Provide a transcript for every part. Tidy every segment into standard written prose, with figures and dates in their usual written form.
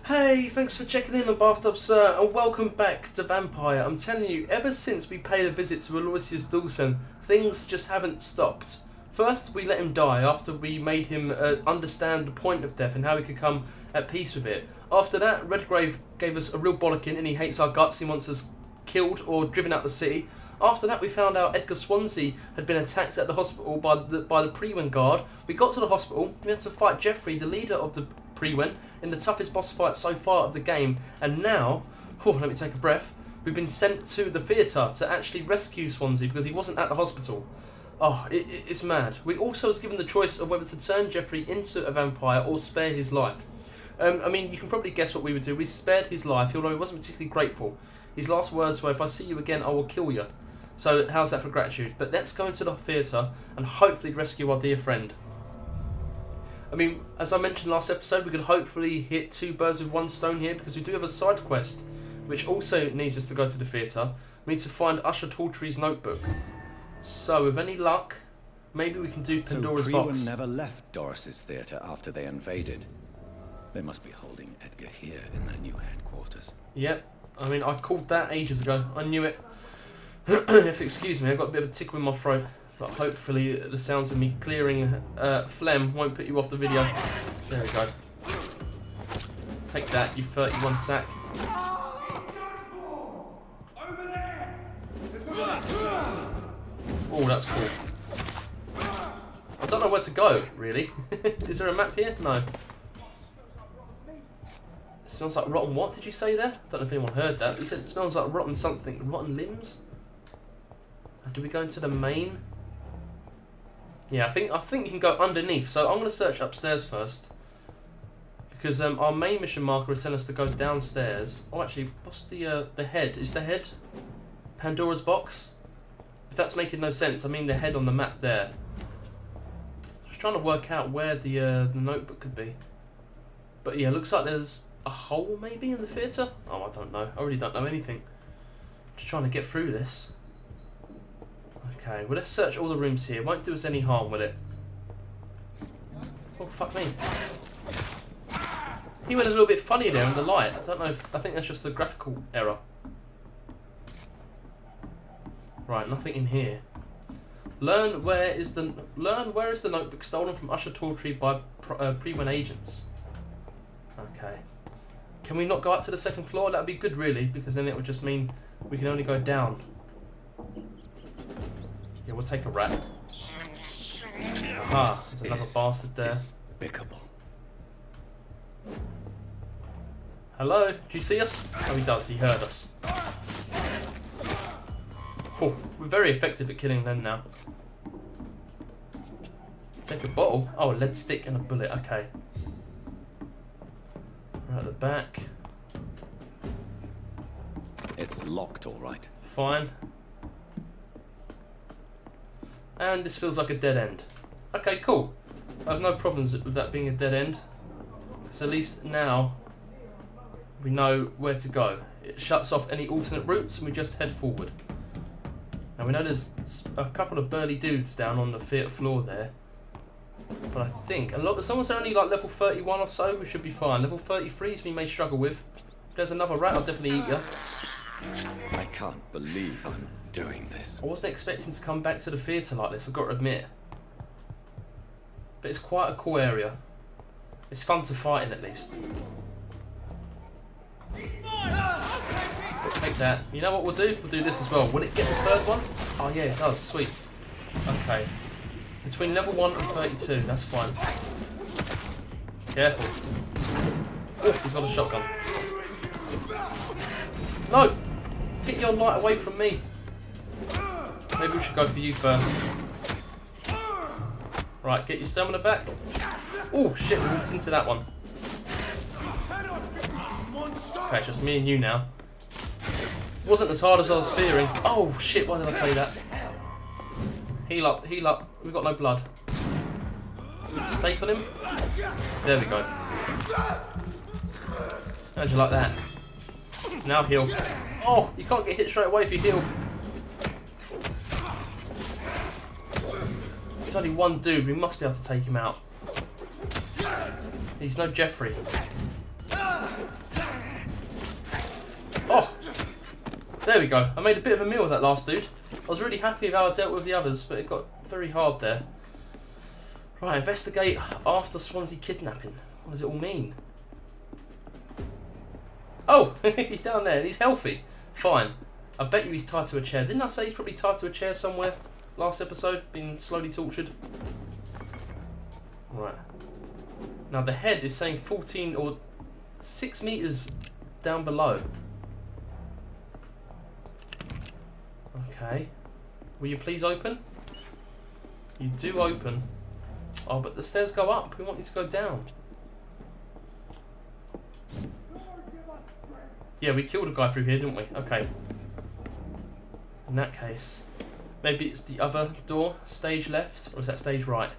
Hey, thanks for checking in on Bathtub Sir, and welcome back to Vampire. I'm telling you, ever since we paid a visit to Aloysius Dawson, things just haven't stopped. First, we let him die after we made him understand the point of death and how he could come at peace with it. After that, Redgrave gave us a real bollocking and he hates our guts, he wants us killed or driven out the city. After that, we found out Edgars Swansea had been attacked at the hospital by the Prewen guard. We got to the hospital, we had to fight Jeffrey, the leader of the Prewen, in the toughest boss fight so far of the game, and now, let me take a breath, we've been sent to the theatre to actually rescue Swansea because he wasn't at the hospital. It's mad. We also was given the choice of whether to turn Jeffrey into a vampire or spare his life. I mean, you can probably guess what we would do. We spared his life, although he wasn't particularly grateful. His last words were, "If I see you again, I will kill you." So how's that for gratitude? But let's go into the theatre and hopefully rescue our dear friend. I mean, as I mentioned last episode, we could hopefully hit two birds with one stone here because we do have a side quest which also needs us to go to the theatre. We need to find Usher Tawtry's notebook. So with any luck, maybe we can do Pandora's box. Prewen never left Doriss Theatre after they invaded. They must be holding Edgar here in their new headquarters. Yep, I mean, I called that ages ago. I knew it. If excuse me, I've got a bit of a tickle in my throat. But hopefully the sounds of me clearing phlegm won't put you off the video. There we go. Take that, you 31 sack. Oh, that's cool. I don't know where to go, really. Is there a map here? No. It smells like rotten what, did you say there? I don't know if anyone heard that. You said it smells like rotten something. Rotten limbs? Do we go into the main? Yeah, I think you can go underneath. So I'm going to search upstairs first. Because our main mission marker is telling us to go downstairs. Oh, actually, what's the head? Is the head Pandora's box? If that's making no sense, I mean the head on the map there. Just trying to work out where the notebook could be. But yeah, looks like there's a hole maybe in the theatre? Oh, I don't know. I really don't know anything. Just trying to get through this. Okay, well let's search all the rooms here. Won't do us any harm with it. Oh, fuck me. He went a little bit funny there in the light. I don't know if... I think that's just a graphical error. Right, nothing in here. Learn where is the notebook stolen from Usher Tawtry by Prewen agents. Okay. Can we not go up to the second floor? That would be good, really, because then it would just mean we can only go down. Yeah, we'll take a rat. Aha, there's another bastard there. Despicable. Hello, do you see us? Oh, he does, he heard us. Oh, we're very effective at killing them now. Take a bottle. Oh, a lead stick and a bullet, okay. Right at the back. It's locked, all right. Fine. And this feels like a dead end. Okay, cool. I have no problems with that being a dead end. Because at least now we know where to go. It shuts off any alternate routes and we just head forward. Now we know there's a couple of burly dudes down on the theatre floor there. But I think as long as they're only like level 31 or so, we should be fine. Level 33s we may struggle with. If there's another rat, I'll definitely eat you. I can't believe I'm doing this. I wasn't expecting to come back to the theatre like this, I've got to admit. But it's quite a cool area. It's fun to fight in, at least. Take that. You know what we'll do? We'll do this as well. Will it get the third one? Oh yeah, it does. Sweet. Okay. Between level 1 and 32, that's fine. Careful. Oh, he's got a shotgun. No! Get your light away from me. Maybe we should go for you first. Right, get your stamina back. Oh shit, we walked into that one. Okay, just me and you now. Wasn't as hard as I was fearing. Oh shit, why did I say that? Heal up, heal up. We've got no blood. Stake on him? There we go. How'd you like that? Now heal. Oh, you can't get hit straight away if you heal. There's only one dude, we must be able to take him out. He's no Jeffrey. Oh! There we go. I made a bit of a meal of that last dude. I was really happy with how I dealt with the others, but it got very hard there. Right, investigate after Swansea kidnapping. What does it all mean? Oh! He's down there and he's healthy. Fine. I bet you he's tied to a chair. Didn't I say he's probably tied to a chair somewhere last episode? Being slowly tortured? Right. Now the head is saying 14 or 6 metres down below. Okay. Will you please open? You do open. Oh, but the stairs go up. We want you to go down. Yeah, we killed a guy through here, didn't we? Okay. In that case, maybe it's the other door, stage left, or is that stage right?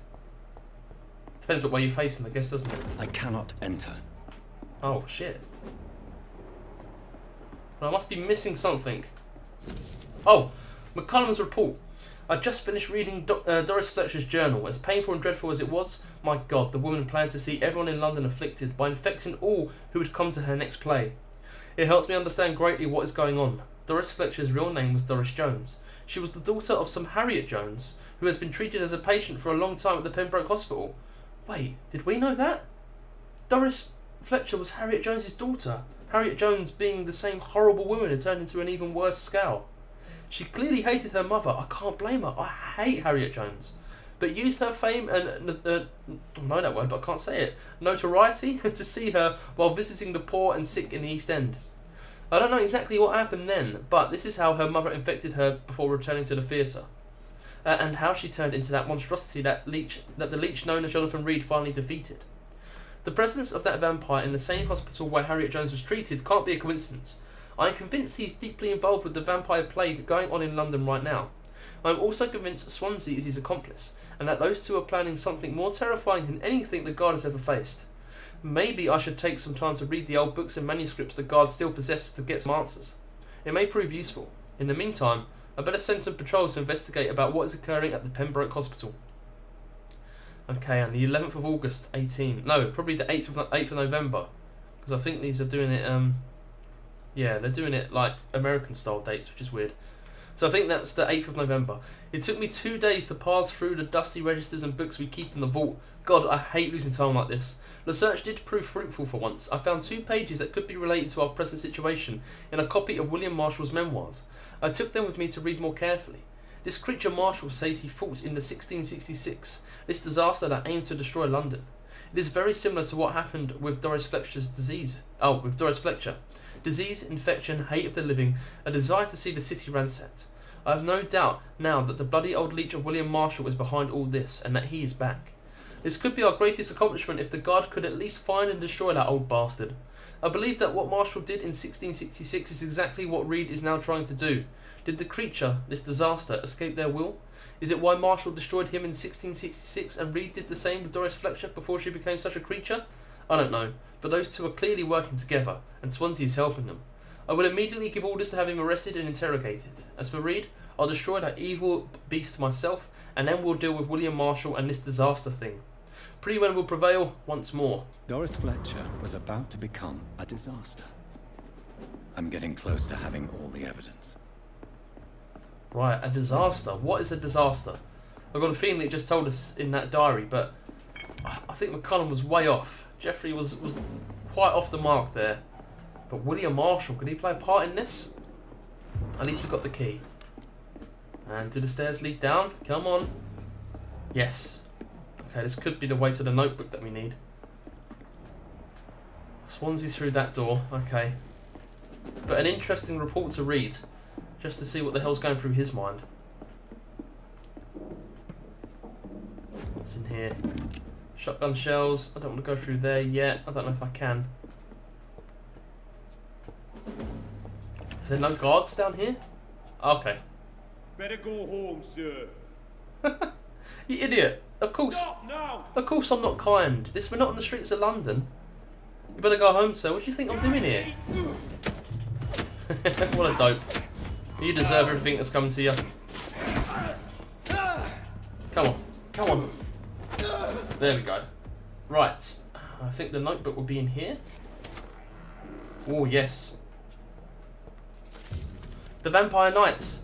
Depends what way you're facing, I guess, doesn't it? I cannot enter. Oh, shit. Well, I must be missing something. Oh, McConnells Report. I just finished reading Doriss Fletcher's journal. As painful and dreadful as it was, my God, the woman planned to see everyone in London afflicted by infecting all who would come to her next play. It helps me understand greatly what is going on. Doriss Fletcher's real name was Doris Jones. She was the daughter of some Harriet Jones, who has been treated as a patient for a long time at the Pembroke Hospital. Wait, did we know that? Doriss Fletcher was Harriet Jones's daughter. Harriet Jones being the same horrible woman who turned into an even worse scowl. She clearly hated her mother. I can't blame her. I hate Harriet Jones. But used her fame and, I know that word, but I can't say it, notoriety to see her while visiting the poor and sick in the East End. I don't know exactly what happened then, but this is how her mother infected her before returning to the theatre. And how she turned into that monstrosity that the leech known as Jonathan Reed finally defeated. The presence of that vampire in the same hospital where Harriet Jones was treated can't be a coincidence. I am convinced he's deeply involved with the vampire plague going on in London right now. I am also convinced Swansea is his accomplice, and that those two are planning something more terrifying than anything the Guard has ever faced. Maybe I should take some time to read the old books and manuscripts the Guard still possess to get some answers. It may prove useful. In the meantime, I better send some patrols to investigate about what is occurring at the Pembroke Hospital. Okay, and the 11th of August, 18. No, probably the 8th of November. Because I think these are doing it, yeah, they're doing it like American style dates, which is weird. So I think that's the 8th of November. It took me 2 days to parse through the dusty registers and books we keep in the vault. God, I hate losing time like this. The search did prove fruitful for once. I found 2 pages that could be related to our present situation in a copy of William Marshall's memoirs. I took them with me to read more carefully. This creature Marshall says he fought in the 1666, this disaster that aimed to destroy London. It is very similar to what happened with Doriss Fletcher's disease. Oh, with Doriss Fletcher. Disease, infection, hate of the living, a desire to see the city ransacked. I have no doubt now that the bloody old leech of William Marshall is behind all this, and that he is back. This could be our greatest accomplishment if the Guard could at least find and destroy that old bastard. I believe that what Marshall did in 1666 is exactly what Reed is now trying to do. Did the creature, this disaster, escape their will? Is it why Marshall destroyed him in 1666 and Reed did the same with Doriss Fletcher before she became such a creature? I don't know, but those two are clearly working together, and Swansea is helping them. I will immediately give orders to have him arrested and interrogated. As for Reed, I'll destroy that evil beast myself, and then we'll deal with William Marshall and this disaster thing. Pre-Wen will prevail once more. Doriss Fletcher was about to become a disaster. I'm getting close to having all the evidence. Right, a disaster. What is a disaster? I've got a feeling it just told us in that diary, but I think McConnell was way off. Jeffrey was quite off the mark there. But William Marshall, could he play a part in this? At least we got the key. And do the stairs lead down? Come on. Yes. Okay, this could be the way to the notebook that we need. Swansea's through that door. Okay. But an interesting report to read. Just to see what the hell's going through his mind. What's in here? Shotgun shells. I don't want to go through there yet. I don't know if I can. Is there no guards down here? Okay. Better go home, sir. You idiot. Of course. Stop now. Of course I'm not kind. We're not on the streets of London. You better go home, sir. What do you think I'm doing here? What a dope. You deserve everything that's coming to you. Come on. Come on. There we go. Right. I think the notebook will be in here. Oh, yes. The Vampire Knight.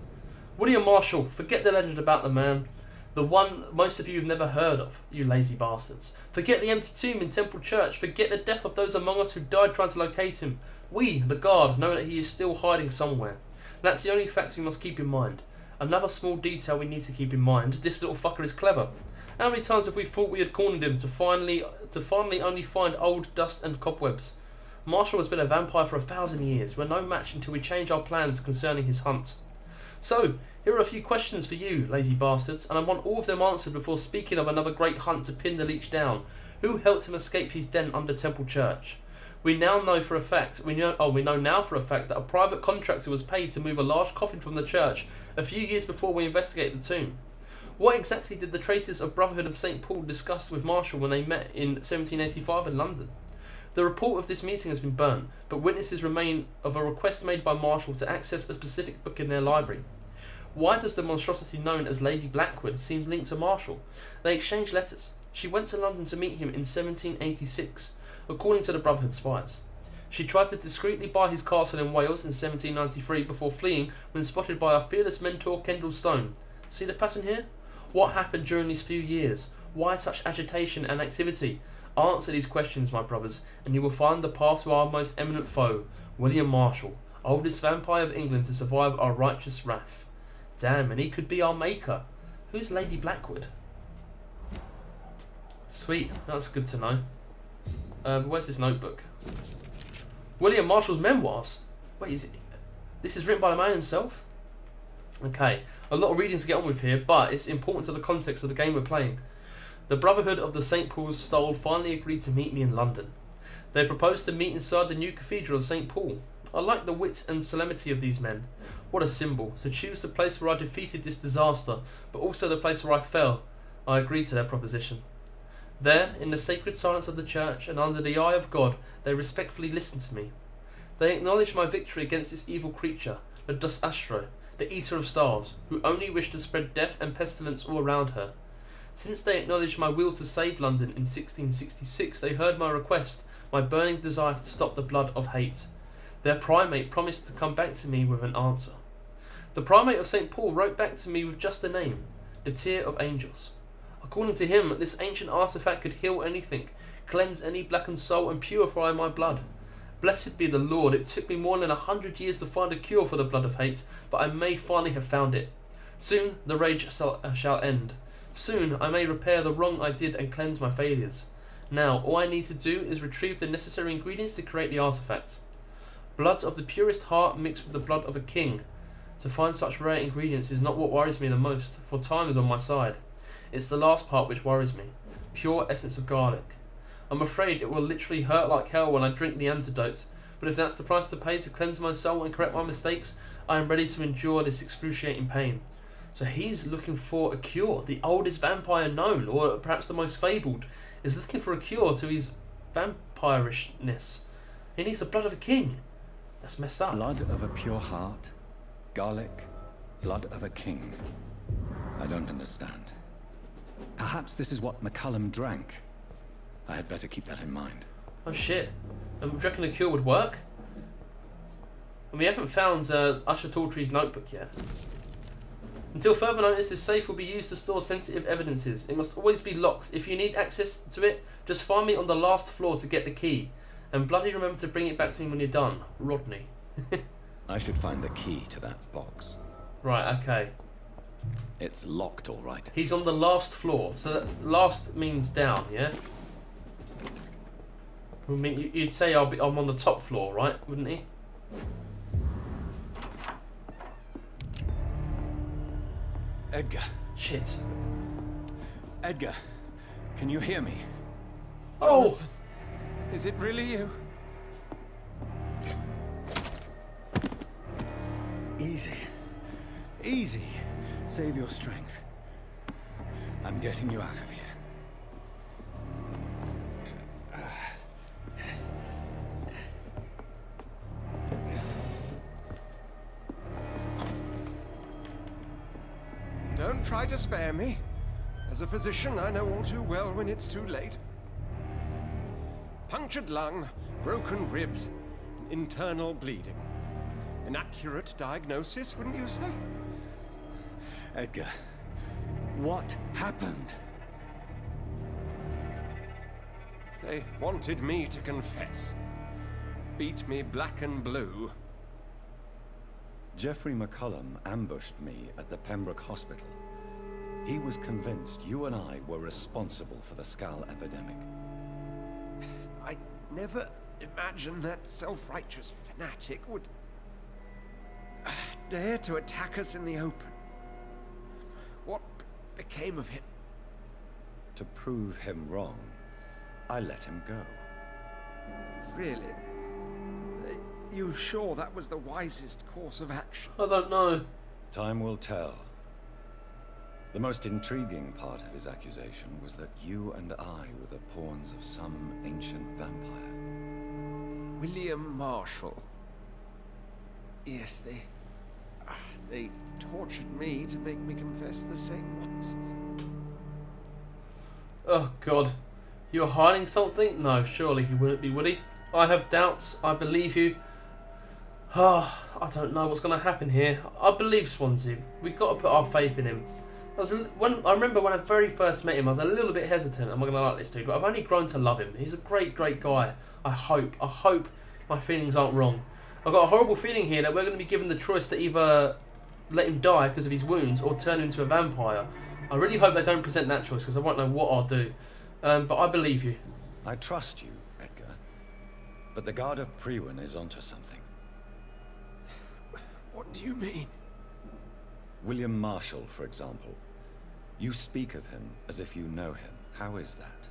William Marshall. Forget the legend about the man. The one most of you have never heard of, you lazy bastards. Forget the empty tomb in Temple Church. Forget the death of those among us who died trying to locate him. We, the guard, know that he is still hiding somewhere. That's the only fact we must keep in mind. Another small detail we need to keep in mind. This little fucker is clever. How many times have we thought we had cornered him to finally only find old dust and cobwebs? Marshall has been a vampire for 1,000 years. We're no match until we change our plans concerning his hunt. So, here are a few questions for you, lazy bastards, and I want all of them answered before speaking of another great hunt to pin the leech down. Who helped him escape his den under Temple Church? We know now for a fact that a private contractor was paid to move a large coffin from the church a few years before we investigated the tomb. What exactly did the traitors of Brotherhood of St. Paul discuss with Marshall when they met in 1785 in London? The report of this meeting has been burnt, but witnesses remain of a request made by Marshall to access a specific book in their library. Why does the monstrosity known as Lady Blackwood seem linked to Marshall? They exchanged letters. She went to London to meet him in 1786, according to the Brotherhood spies. She tried to discreetly buy his castle in Wales in 1793 before fleeing when spotted by our fearless mentor Kendall Stone. See the pattern here? What happened during these few years? Why such agitation and activity? Answer these questions, my brothers, and you will find the path to our most eminent foe, William Marshall, oldest vampire of England to survive our righteous wrath. Damn, and he could be our maker. Who's Lady Blackwood? Sweet, that's good to know. Where's this notebook? William Marshall's memoirs. Wait, this is written by the man himself? Okay, a lot of reading to get on with here, but it's important to the context of the game we're playing. The Brotherhood of the St. Paul's Stole finally agreed to meet me in London. They proposed to meet inside the new Cathedral of St. Paul. I like the wit and solemnity of these men. What a symbol, to choose the place where I defeated this disaster, but also the place where I fell. I agreed to their proposition. There, in the sacred silence of the church and under the eye of God, they respectfully listened to me. They acknowledged my victory against this evil creature, the Dus Astro, the Eater of Stars, who only wished to spread death and pestilence all around her. Since they acknowledged my will to save London in 1666, they heard my request, my burning desire to stop the blood of hate. Their primate promised to come back to me with an answer. The primate of St. Paul wrote back to me with just a name, the Tear of Angels. According to him, this ancient artifact could heal anything, cleanse any blackened soul and purify my blood. Blessed be the Lord, it took me more than 100 years to find a cure for the blood of hate, but I may finally have found it. Soon the rage shall end. Soon I may repair the wrong I did and cleanse my failures. Now all I need to do is retrieve the necessary ingredients to create the artifact. Blood of the purest heart mixed with the blood of a king. To find such rare ingredients is not what worries me the most, for time is on my side. It's the last part which worries me. Pure essence of garlic. I'm afraid it will literally hurt like hell when I drink the antidote, but if that's the price to pay to cleanse my soul and correct my mistakes, I am ready to endure this excruciating pain. So he's looking for a cure. The oldest vampire known, or perhaps the most fabled, is looking for a cure to his vampirishness. He needs the blood of a king. That's messed up. Blood of a pure heart, garlic, blood of a king. I don't understand. Perhaps this is what McCullum drank. I had better keep that in mind. Oh shit. Do you reckon a cure would work? And we haven't found Usher Tawtry's notebook yet. Until further notice, this safe will be used to store sensitive evidences. It must always be locked. If you need access to it, just find me on the last floor to get the key. And bloody remember to bring it back to me when you're done, Rodney. I should find the key to that box. Right, okay. It's locked, all right. He's on the last floor, so that last means down, yeah? I mean, you'd say I'm on the top floor, right? Wouldn't he? Edgar. Shit. Edgar, can you hear me? Oh! Jonathan, is it really you? Easy. Easy. Save your strength. I'm getting you out of here. Don't try to spare me. As a physician, I know all too well when it's too late. Punctured lung, broken ribs, internal bleeding. An accurate diagnosis, wouldn't you say? Edgar, what happened? They wanted me to confess. Beat me black and blue. Geoffrey McCullum ambushed me at the Pembroke Hospital. He was convinced you and I were responsible for the Skal epidemic. I never imagined that self-righteous fanatic would dare to attack us in the open. What became of him? To prove him wrong, I let him go. Really? You sure that was the wisest course of action? I don't know. Time will tell. The most intriguing part of his accusation was that you and I were the pawns of some ancient vampire. William Marshall. Yes, they tortured me to make me confess the same nonsense. Oh God, you're hiding something? No, surely he wouldn't be, would he? I have doubts. I believe you. I don't know what's going to happen here. I believe Swansea. We've got to put our faith in him. I remember when I very first met him, I was a little bit hesitant. I'm not going to like this dude, but I've only grown to love him. He's a great, great guy. I hope my feelings aren't wrong. I've got a horrible feeling here that we're going to be given the choice to either let him die because of his wounds or turn him into a vampire. I really hope they don't present that choice because I won't know what I'll do. But I believe you. I trust you, Edgar. But the Guard of Priwen is onto something. What do you mean? William Marshall, for example. You speak of him as if you know him. How is that?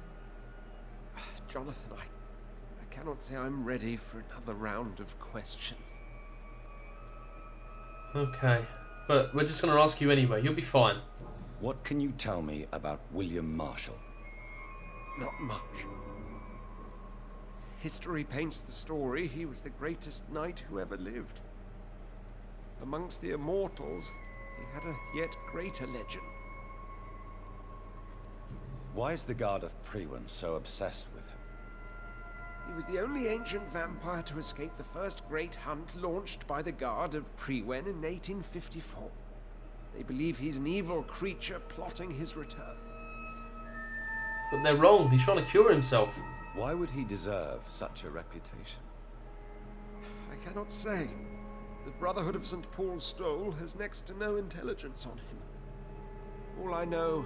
Jonathan, I cannot say I'm ready for another round of questions. Okay, but we're just going to ask you anyway. You'll be fine. What can you tell me about William Marshall? Not much. History paints the story he was the greatest knight who ever lived. Amongst the immortals, he had a yet greater legend. Why is the Guard of Priwen so obsessed with him? He was the only ancient vampire to escape the first great hunt launched by the Guard of Priwen in 1854. They believe he's an evil creature plotting his return. But they're wrong. He's trying to cure himself. Why would he deserve such a reputation? I cannot say. The Brotherhood of St. Paul's Stole has next to no intelligence on him. All I know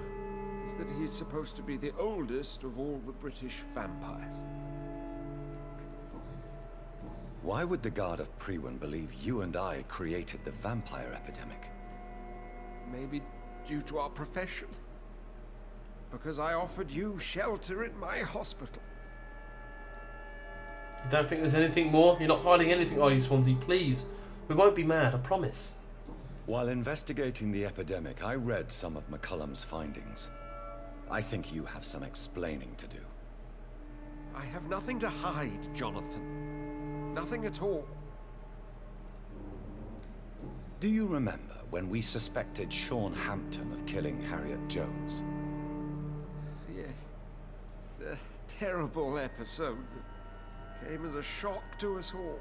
is that he's supposed to be the oldest of all the British vampires. Why would the Guard of Priwen believe you and I created the vampire epidemic? Maybe due to our profession. Because I offered you shelter in my hospital. You don't think there's anything more? You're not hiding anything, are you, Swansea? Please. We won't be mad, I promise. While investigating the epidemic, I read some of McCullum's findings. I think you have some explaining to do. I have nothing to hide, Jonathan. Nothing at all. Do you remember when we suspected Sean Hampton of killing Harriet Jones? Yes. The terrible episode that came as a shock to us all.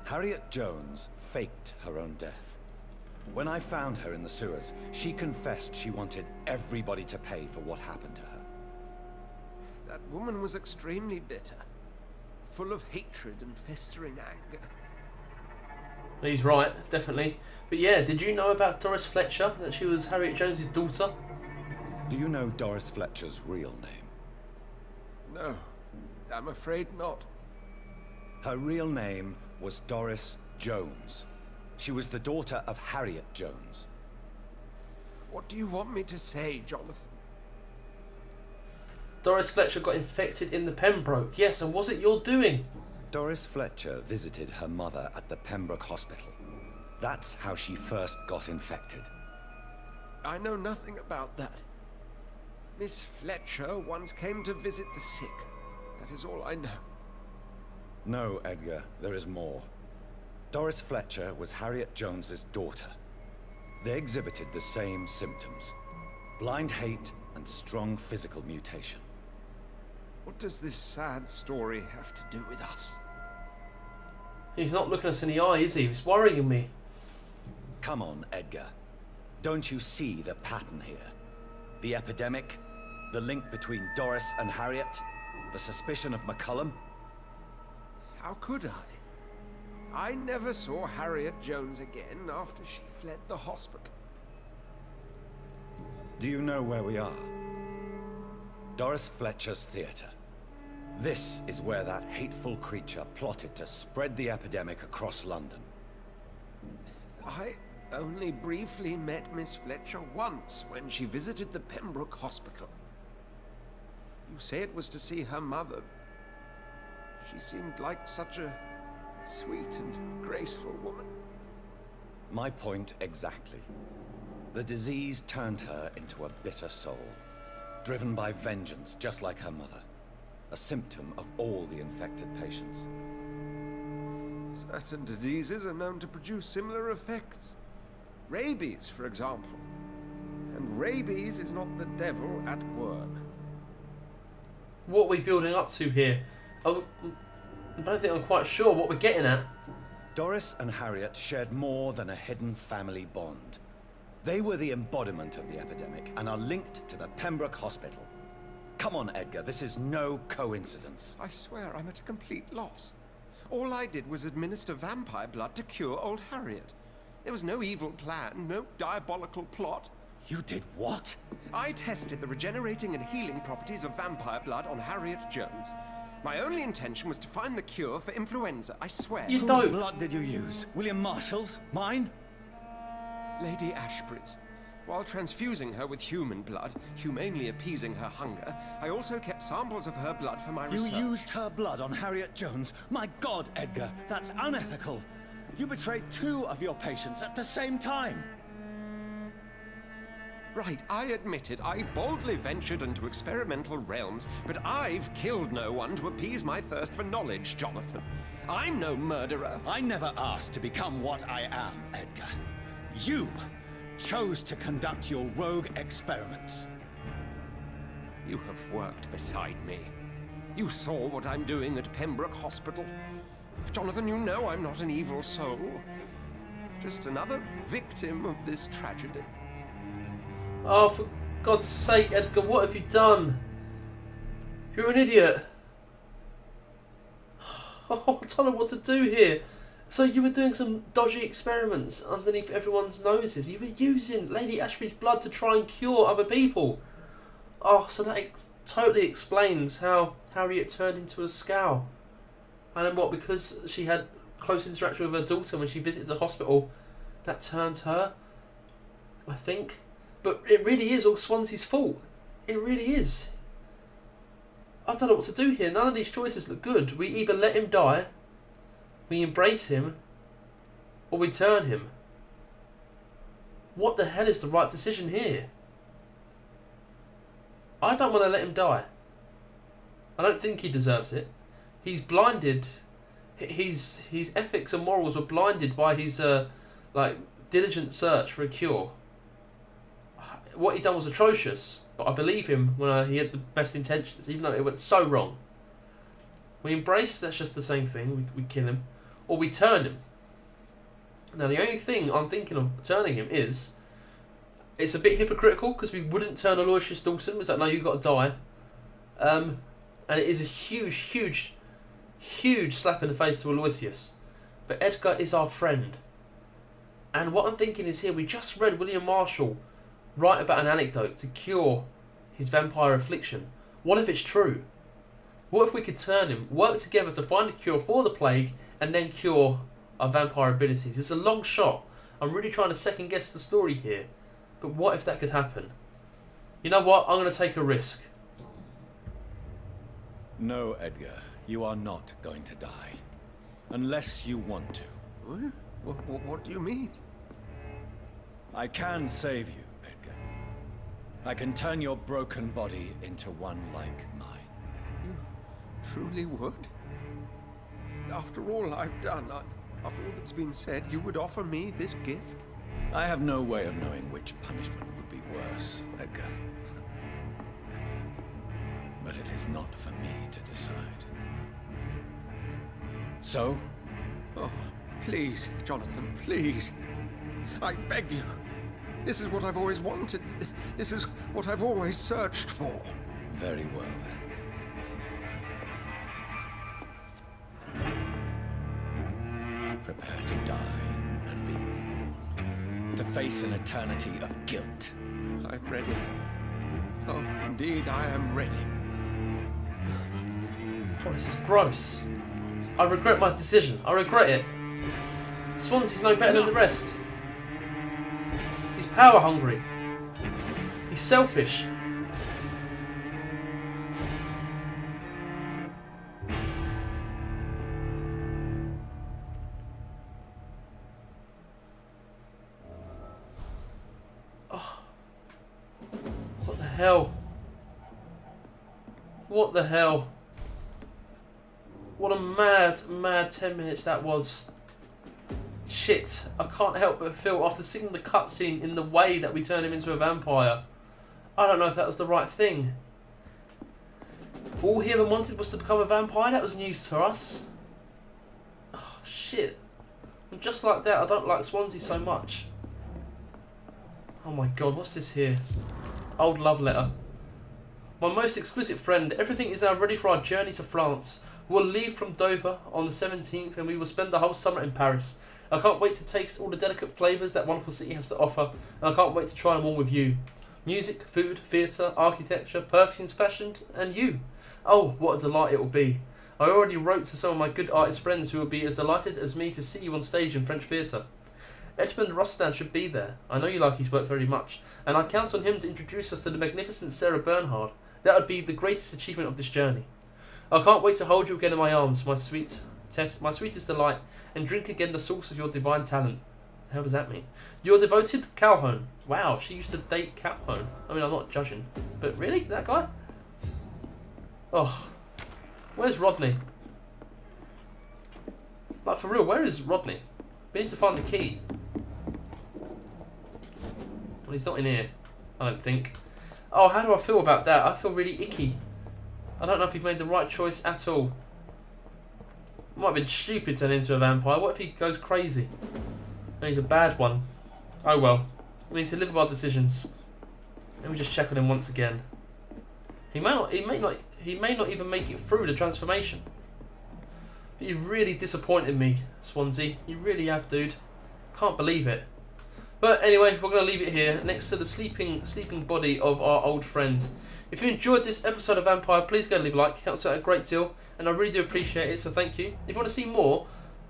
Harriet Jones faked her own death. When I found her in the sewers, she confessed she wanted everybody to pay for what happened to her. That woman was extremely bitter, full of hatred and festering anger. He's right, definitely. But yeah, did you know about Doriss Fletcher, that she was Harriet Jones's daughter? Do you know Doriss Fletcher's real name? No, I'm afraid not. Her real name was Doriss Jones. She was the daughter of Harriet Jones. What do you want me to say, Jonathan? Doriss Fletcher got infected in the Pembroke. Yes, and was it your doing? Doriss Fletcher visited her mother at the Pembroke Hospital. That's how she first got infected. I know nothing about that. Miss Fletcher once came to visit the sick. That is all I know. No, Edgar, there is more. Doriss Fletcher was Harriet Jones's daughter. They exhibited the same symptoms: blind hate and strong physical mutation. What does this sad story have to do with us? He's not looking us in the eye, is he? He's worrying me. Come on, Edgar. Don't you see the pattern here? The epidemic, the link between Doriss and Harriet, the suspicion of McCullum. How could I? I never saw Harriet Jones again after she fled the hospital. Do you know where we are? Doriss Fletcher's theatre. This is where that hateful creature plotted to spread the epidemic across London. I only briefly met Miss Fletcher once when she visited the Pembroke Hospital. You say it was to see her mother. She seemed like such a sweet and graceful woman. My point exactly. The disease turned her into a bitter soul, driven by vengeance just like her mother. A symptom of all the infected patients. Certain diseases are known to produce similar effects. Rabies, for example. And rabies is not the devil at work. What are we building up to here? I don't think I'm quite sure what we're getting at. Doriss and Harriet shared more than a hidden family bond. They were the embodiment of the epidemic and are linked to the Pembroke Hospital. Come on, Edgar, this is no coincidence. I swear I'm at a complete loss. All I did was administer vampire blood to cure old Harriet. There was no evil plan, no diabolical plot. You did what? I tested the regenerating and healing properties of vampire blood on Harriet Jones. My only intention was to find the cure for influenza, I swear. You Whose don't. blood did you use? William Marshall's? Mine? Lady Ashbury's. While transfusing her with human blood, humanely appeasing her hunger, I also kept samples of her blood for my research. You used her blood on Harriet Jones? My God, Edgar, that's unethical. You betrayed 2 of your patients at the same time. Right, I admit it. I boldly ventured into experimental realms, but I've killed no one to appease my thirst for knowledge, Jonathan. I'm no murderer. I never asked to become what I am, Edgar. You chose to conduct your rogue experiments. You have worked beside me. You saw what I'm doing at Pembroke Hospital. Jonathan, you know I'm not an evil soul. Just another victim of this tragedy. Oh, for God's sake, Edgar, what have you done? You're an idiot. Oh, I don't know what to do here. So you were doing some dodgy experiments underneath everyone's noses. You were using Lady Ashby's blood to try and cure other people. Oh, so that totally explains how Harriet turned into a scowl. And then what, because she had close interaction with her daughter when she visited the hospital, that turns her, I think. But it really is all Swansea's fault. It really is. I don't know what to do here. None of these choices look good. We either let him die, we embrace him, or we turn him. What the hell is the right decision here? I don't want to let him die. I don't think he deserves it. He's blinded. His ethics and morals were blinded by his diligent search for a cure. What he done was atrocious, but I believe him when he had the best intentions, even though it went so wrong. We embrace, that's just the same thing. We kill him, or we turn him. Now the only thing I'm thinking of turning him is, it's a bit hypocritical because we wouldn't turn Aloysius Dawson. It's like, no, you've got to die. And it is a huge slap in the face to Aloysius. But Edgar is our friend. And what I'm thinking is here, we just read William Marshall write about an anecdote to cure his vampire affliction. What if it's true? What if we could turn him, work together to find a cure for the plague, and then cure our vampire abilities? It's a long shot. I'm really trying to second guess the story here. But what if that could happen? You know what? I'm going to take a risk. No, Edgar, you are not going to die. Unless you want to. What do you mean? I can save you, Edgar. I can turn your broken body into one like mine. You truly would? After all I've done, after all that's been said, you would offer me this gift? I have no way of knowing which punishment would be worse, Edgar. But it is not for me to decide. So, Oh, please, Jonathan, please. I beg you. This is what I've always wanted. This is what I've always searched for. Very well, then. Prepare to die and be reborn. To face an eternity of guilt. I'm ready. Oh, indeed, I am ready. Oh, this is gross. I regret my decision. I regret it. Swansea's no better than the rest. He's power hungry. He's selfish. Oh. What the hell? What the hell? What a mad 10 minutes that was. Shit, I can't help but feel after seeing the cutscene in the way that we turned him into a vampire. I don't know if that was the right thing. All he ever wanted was to become a vampire? That was news for us. Oh, shit. And just like that, I don't like Swansea so much. Oh my god, what's this here? Old love letter. My most exquisite friend, everything is now ready for our journey to France. We'll leave from Dover on the 17th and we will spend the whole summer in Paris. I can't wait to taste all the delicate flavours that wonderful city has to offer, and I can't wait to try them all with you. Music, food, theatre, architecture, perfumes, fashion, and you. Oh, what a delight it will be. I already wrote to some of my good artist friends who will be as delighted as me to see you on stage in French theatre. Edmund Rostand should be there. I know you like his work very much, and I count on him to introduce us to the magnificent Sarah Bernhard. That would be the greatest achievement of this journey. I can't wait to hold you again in my arms, my sweetest delight, and drink again the source of your divine talent. The hell does that mean? Your devoted Calhoun. Wow, she used to date Calhoun. I mean, I'm not judging, but really? That guy? Oh, where's Rodney? Like, for real, where is Rodney? We need to find the key. Well, he's not in here, I don't think. Oh, how do I feel about that? I feel really icky. I don't know if he made the right choice at all. Might have been stupid to turn into a vampire. What if he goes crazy? And he's a bad one. Oh well. We need to live with our decisions. Let me just check on him once again. He may not even make it through the transformation. But you've really disappointed me, Swansea. You really have, dude. Can't believe it. But anyway, we're going to leave it here, next to the sleeping body of our old friend. If you enjoyed this episode of Vampire, please go leave a like. It helps out a great deal, and I really do appreciate it, so thank you. If you want to see more,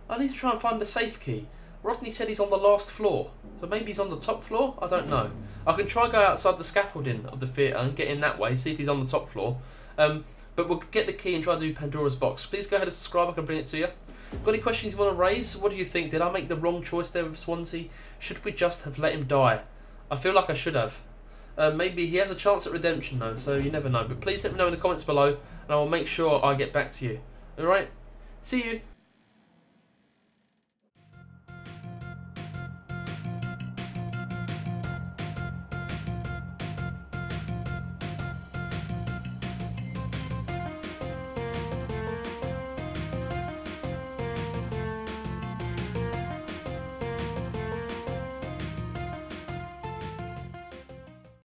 I need to try and find the safe key. Rodney said he's on the last floor, so maybe he's on the top floor? I don't know. I can try go outside the scaffolding of the theatre and get in that way, see if he's on the top floor. But we'll get the key and try to do Pandora's box. Please go ahead and subscribe, I can bring it to you. Got any questions you want to raise? What do you think? Did I make the wrong choice there with Swansea? Should we just have let him die? I feel like I should have. Maybe he has a chance at redemption though, so you never know. But please let me know in the comments below, and I will make sure I get back to you. Alright? See you!